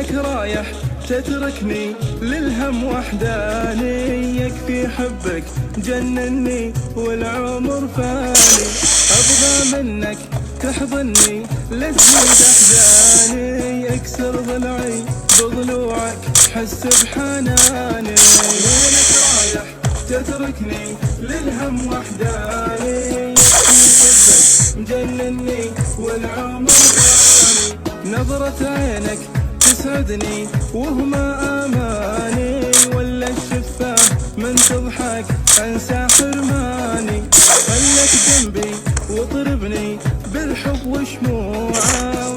وينك رايح تتركني للهم وحداني؟ يكفي حبك جنني والعمر فاني، أبغى منك تحضني لتزيد أحزاني، يكسر ضلعي بضلوعك حس بحناني. وينك رايح تتركني للهم وحداني؟ يكفي حبك مجنني والعمر فاني، نظرة عينك تسعدني وهما اماني، ولا الشفاه من تضحك انسى حرماني. خلك جنبي واطربني بالحب وشموعه